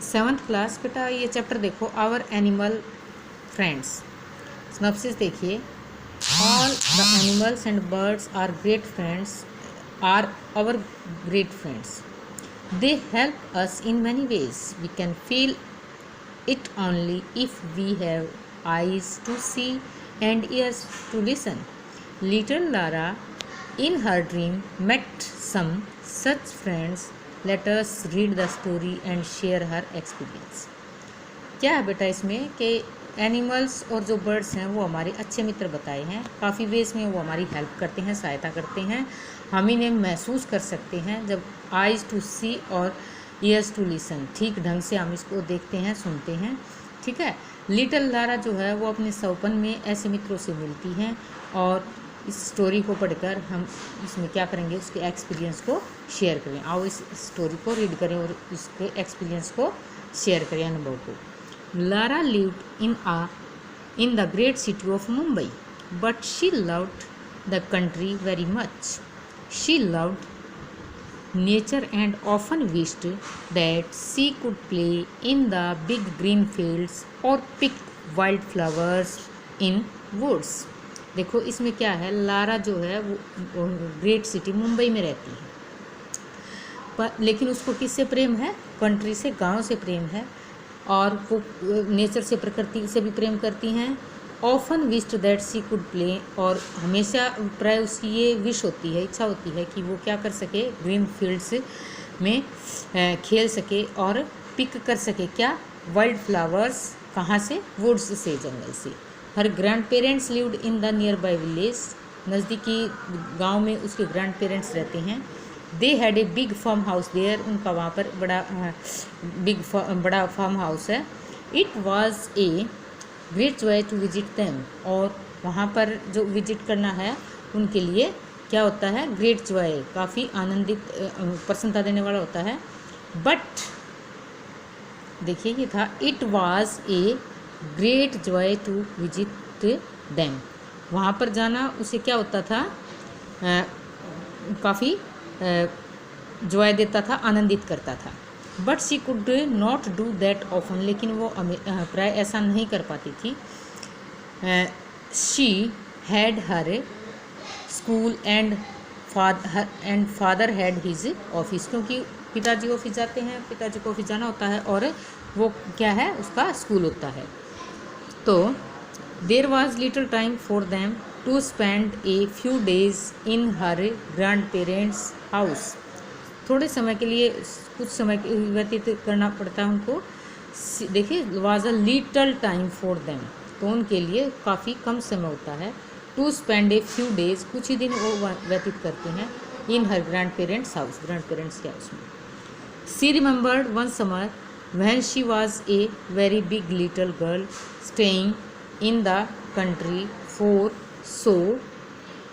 7th class बेटा ये chapter देखो, आवर एनिमल फ्रेंड्स। सिनॉप्सिस देखिए, all the animals and birds are great friends, are our great friends. They help us in many ways. We can feel it only if we have eyes to see and ears to listen. Little Lara in her dream met some such friends. Let us read the story and share her experience. क्या है बेटा इसमें कि animals और जो birds हैं वो हमारे अच्छे मित्र बताए हैं। काफ़ी वेज में वो हमारी हेल्प करते हैं, सहायता करते हैं। हम इन्हें महसूस कर सकते हैं जब आइज़ टू सी और ईयर्स टू लिसन, ठीक ढंग से हम इसको देखते हैं, सुनते हैं। ठीक है। लिटिल लारा जो है वो अपने सौपन में ऐसे मित्रों से मिलती हैं और इस स्टोरी को पढ़कर हम इसमें क्या करेंगे, उसके एक्सपीरियंस को शेयर करें। आओ इस स्टोरी को रीड करें और इसके एक्सपीरियंस को शेयर करें, अनुभव को। Lara lived in the great city of Mumbai, but she loved the country very much. She loved nature and often wished that she could play in the big green fields or pick wildflowers in woods. देखो इसमें क्या है, Lara जो है वो great city Mumbai में रहती है, पर लेकिन उसको किससे प्रेम है, कंट्री से, गांव से प्रेम है, और वो नेचर से, प्रकृति से भी प्रेम करती हैं। Often wished that she could play, और हमेशा प्राय उसकी ये विश होती है, इच्छा होती है कि वो क्या कर सके, ग्रीन फील्ड्स में खेल सके और पिक कर सके क्या, वाइल्ड फ्लावर्स। कहाँ से, वुड्स से, जंगल से। Her grandparents lived in the nearby village, नज़दीकी गांव में उसके ग्रैंड पेरेंट्स रहते हैं। They had a big farmhouse there, उनका वहाँ पर बड़ा फार्म हाउस है। It was a great joy to visit them, और वहाँ पर जो विजिट करना है उनके लिए क्या होता है, ग्रेट जॉय, काफ़ी आनंदित, प्रसन्नता देने वाला होता है। बट देखिए ये था, it was a great joy to visit them, वहाँ पर जाना उसे क्या होता था, काफ़ी जॉय देता था, आनंदित करता था। But she could not do that often, लेकिन वो प्राय ऐसा नहीं कर पाती थी। She had her school and father had his office, क्योंकि पिताजी ऑफिस जाते हैं, पिताजी को ऑफिस जाना होता है, और वो क्या है, उसका स्कूल होता है। तो there was little time for them to spend a few days in her grandparents house, थोड़े समय के लिए, कुछ समय व्यतीत करना पड़ता है उनको। देखिए, was a little time for them, तो उनके लिए काफ़ी कम समय होता है। To spend a few days, कुछ ही दिन वो व्यतीत करते हैं, in her grandparents house, grandparents के हाउस में। She remembered one summer when she was a very big little girl staying in the country for so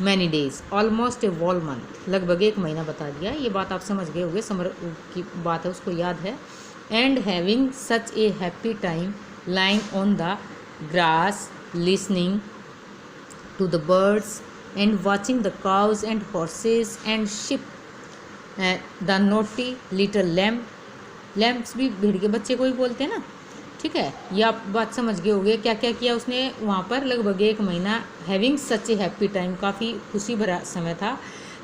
many days, almost a whole month, लगभग एक महीना बता दिया। ये बात आप समझ गए होंगे, समर की बात है, उसको याद है। And having such a happy time lying on the grass listening to the birds and watching the cows and horses and sheep, the naughty little lamb, lambs भी भेड़ के बच्चे को ही बोलते हैं ना, ठीक है। ये आप बात समझ गए होंगे। क्या क्या किया उसने वहाँ पर, लगभग एक महीना। Having such a happy time, काफ़ी खुशी भरा समय था।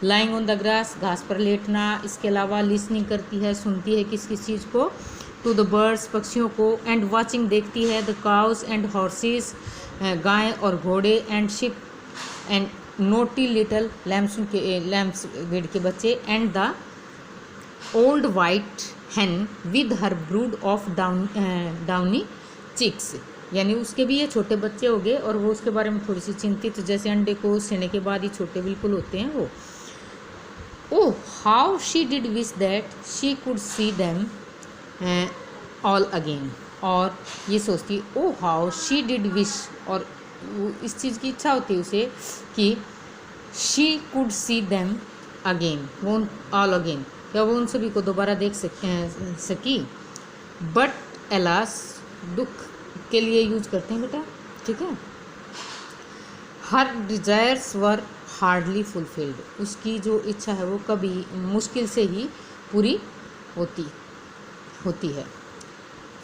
लाइंग ऑन द ग्रास, घास पर लेटना। इसके अलावा लिसनिंग करती है, सुनती है किस किस चीज़ को, टू द बर्ड्स, पक्षियों को। एंड वॉचिंग, देखती है, द काउज एंड हॉर्सेस, गाय और घोड़े। And ship and naughty little lamps, के लैम्प्स भेड़ के बच्चे। And the old white hen with her brood of downy chicks, यानी उसके भी ये छोटे बच्चे हो गए और वो उसके बारे में थोड़ी सी चिंतित, जैसे अंडे को सेने के बाद ही छोटे बिल्कुल होते हैं वो। Oh how she did wish that she could see them all again, और ये सोचती, oh how she did wish, और इस चीज़ की इच्छा होती है उसे कि she could see them again, वो ऑल अगेन, क्या वो उन सभी को दोबारा देख सकी। बट एलास, दुख के लिए यूज करते हैं बेटा, ठीक है। हर डिजायर्स वर हार्डली फुलफिल्ड, उसकी जो इच्छा है वो कभी मुश्किल से ही पूरी होती है।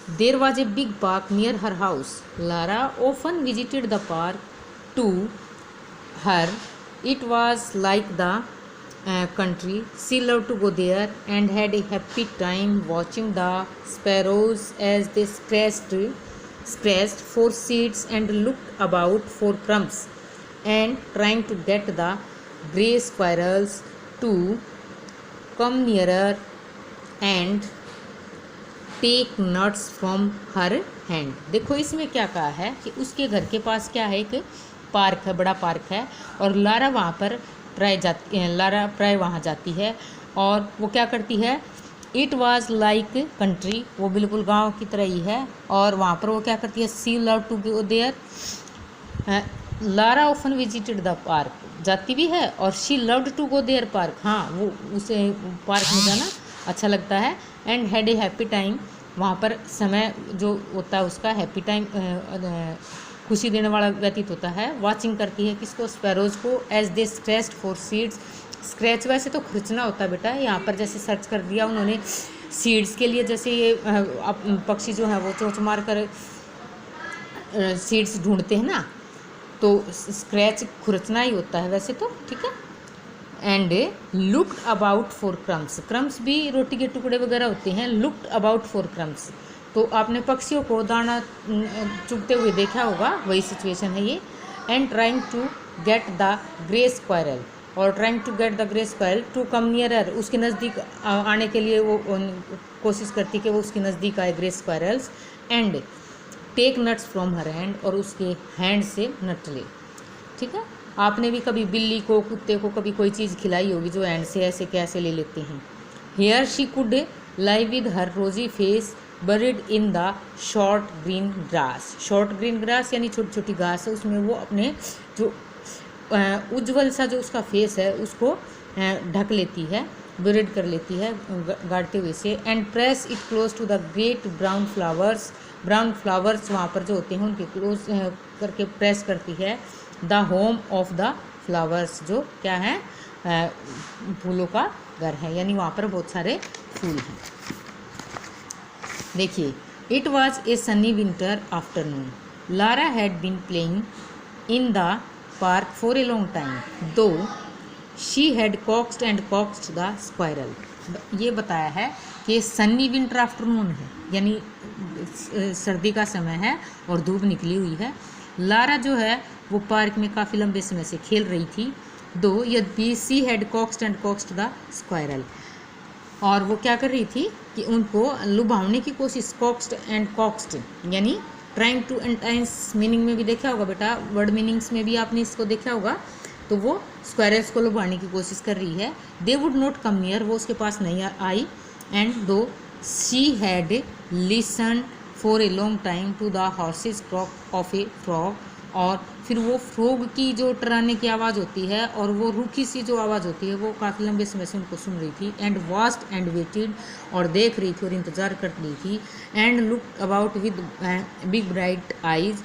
There was a big park near her house. Lara often visited the park. To her, it was like the country. She loved to go there and had a happy time watching the sparrows as they scratched for seeds and looked about for crumbs, and trying to get the grey squirrels to come nearer and take nuts from her hand. देखो इसमें क्या कहा है कि उसके घर के पास क्या है, एक पार्क है, बड़ा पार्क है, और लारा वहाँ पर प्राय वहाँ जाती है, और वो क्या करती है, इट वाज लाइक कंट्री, वो बिल्कुल गांव की तरह ही है, और वहाँ पर वो क्या करती है, she love to go there. Lara often visited the park, जाती भी है, और she loved to go there park, हाँ वो उसे पार्क में जाना अच्छा लगता है। And had a happy time, वहाँ पर समय जो होता है उसका हैप्पी टाइम खुशी देने वाला व्यतीत होता है। वॉचिंग करती है किसको, स्पैरोज को, as they scratched for seeds. Scratch वैसे तो खर्चना होता है बेटा, यहाँ पर जैसे सर्च कर दिया उन्होंने सीड्स के लिए, जैसे ये पक्षी जो है वो चोंच मार कर सीड्स ढूंढते हैं ना, तो स्क्रैच खुरचना ही होता है वैसे तो, ठीक है। And looked about for crumbs, crumbs भी रोटी के टुकड़े वगैरह होते हैं, लुक्ड अबाउट फॉर क्रम्स, तो आपने पक्षियों को दाना चुगते हुए देखा होगा, वही सिचुएशन है ये। And trying to get the grey squirrel, और trying to get the grey squirrel to come nearer, उसके नज़दीक आने के लिए वो कोशिश करती कि वो उसके नज़दीक आए grey squirrels. And take nuts from her hand, और उसके हैंड से नट ले, ठीक है। आपने भी कभी बिल्ली को, कुत्ते को कभी कोई चीज़ खिलाई होगी जो हैंड से ऐसे कैसे ले लेते हैं। Here she could lie with her rosy face buried in the short green grass, short green grass यानी छोटी छोटी घास है, उसमें वो अपने जो उज्ज्वल सा जो उसका फेस है उसको ढक लेती है, बरीड कर लेती है गाड़ते हुए से। And press it close to the great brown flowers, brown flowers वहाँ पर जो होते हैं उनके क्लोज करके प्रेस करती है। The home of the flowers, जो क्या है, फूलों का घर है, यानी वहाँ पर बहुत सारे फूल हैं। देखिए, it was a sunny winter afternoon, Lara had been playing in the park for a long time, though she had coaxed and coaxed the squirrel. ये बताया है कि सन्नी विंटर आफ्टरनून है, यानी सर्दी का समय है और धूप निकली हुई है। लारा जो है वो पार्क में काफ़ी लंबे समय से खेल रही थी। दो यद्यपि she had coaxed and coaxed the squirrel, और वो क्या कर रही थी कि उनको लुभावने की कोशिश, कॉक्स्ड एंड कॉक्स्ड यानी ट्राइंग टू एंटाइस, मीनिंग में भी देखा होगा बेटा, वर्ड मीनिंग्स में भी आपने इसको देखा होगा, तो वो स्क्वायरल्स को लुभाने की कोशिश कर रही है। They would not come near, वो उसके पास नहीं आई। And though she had listen for a long time to the horses croak of a frog, और फिर वो फ्रॉग की जो टराने की आवाज़ होती है और वो रूखी सी जो आवाज़ होती है वो काफ़ी लंबे समय से उनको सुन रही थी। एंड वास्ट एंड वेटेड, और देख रही थी और इंतज़ार कर रही थी। And look about with big bright eyes,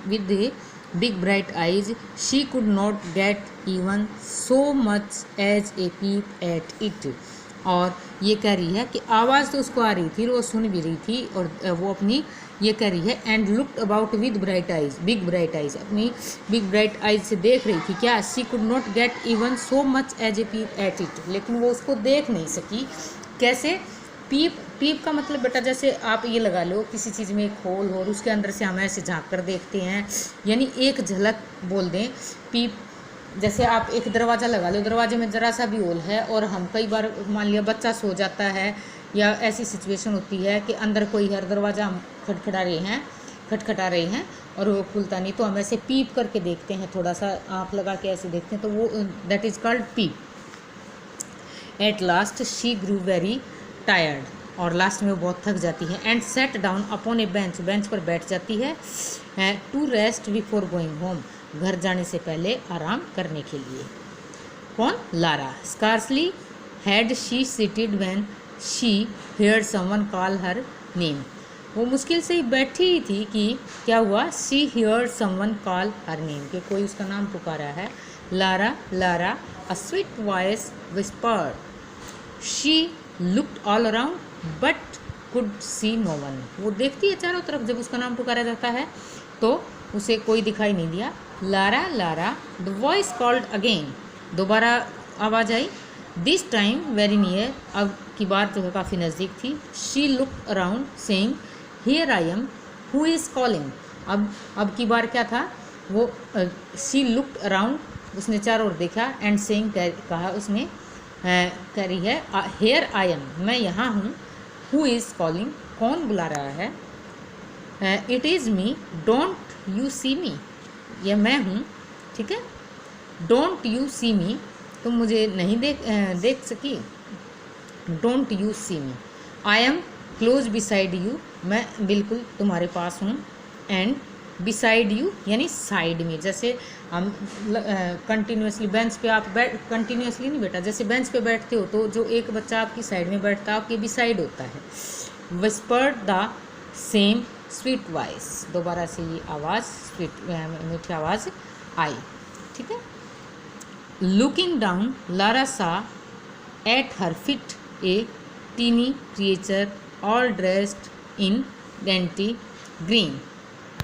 with big bright eyes, she could not get even so much as a peep at it, और ये कह रही है कि आवाज़ तो उसको आ रही थी, वो सुन भी रही थी, और वो अपनी ये कह रही है। And looked about with bright eyes, big bright eyes, अपनी बिग ब्राइट आइज से देख रही थी क्या, she could not get even so much as a peep at it, लेकिन वो उसको देख नहीं सकी। कैसे, पीप, पीप का मतलब बेटा जैसे आप ये लगा लो किसी चीज़ में एक होल हो और उसके अंदर से हम ऐसे झाँक कर देखते हैं, यानी एक झलक बोल दें पीप। जैसे आप एक दरवाज़ा लगा लो, दरवाजे में ज़रा सा भी होल है, और हम कई बार मान लिया बच्चा सो जाता है या ऐसी सिचुएशन होती है कि अंदर कोई है, दरवाज़ा हम खटखटा रहे हैं और वो खुलता नहीं, तो हम ऐसे पीप करके देखते हैं, थोड़ा सा आँख लगा के ऐसे देखते हैं, तो वो that is called peep. At last she grew very tired, और लास्ट में वो बहुत थक जाती है। And sat down upon a bench, bench पर बैठ जाती है। To rest before going home, घर जाने से पहले आराम करने के लिए। कौन, Lara. Scarcely had she seated when she heard someone call her name, वो मुश्किल से ही बैठी ही थी कि क्या हुआ, she heard someone call her name, कि कोई उसका नाम पुकारा है। Lara, Lara, a sweet voice whispered. She looked all around but could see no one. वो देखती है चारों तरफ, जब उसका नाम पुकारा जाता है तो उसे कोई दिखाई नहीं दिया। Lara Lara, the voice called again, दोबारा आवाज़ आई। दिस टाइम वेरी नियर, अब की बार तो काफ़ी नज़दीक थी। She look around saying here I am, who is calling. अब की बार क्या था, वो शी लुक्ड अराउंड, उसने चारों ओर देखा, एंड सेइंग कहा उसने, कह रही है हियर आई एम, मैं यहाँ हूँ। हु इज़ कॉलिंग, कौन बुला रहा है। It is me, don't you see me, यह मैं हूँ, ठीक है। डोंट यू सी मी, तुम मुझे नहीं देख सकी। Don't you see me. I am close beside you, मैं बिल्कुल तुम्हारे पास हूँ। एंड बिसाइड यू यानी साइड में, जैसे हम कंटिन्यूसली बेंच पे आप कंटिन्यूसली नहीं बेटा, जैसे बेंच पे बैठते हो तो जो एक बच्चा आपकी साइड में बैठता है आपके बिसाइड होता है। Whispered the same sweet voice, दोबारा से ये आवाज़ स्वीट मीठी आवाज़ आई, ठीक है। Looking down, Lara saw at her feet a tiny creature all dressed in dainty green.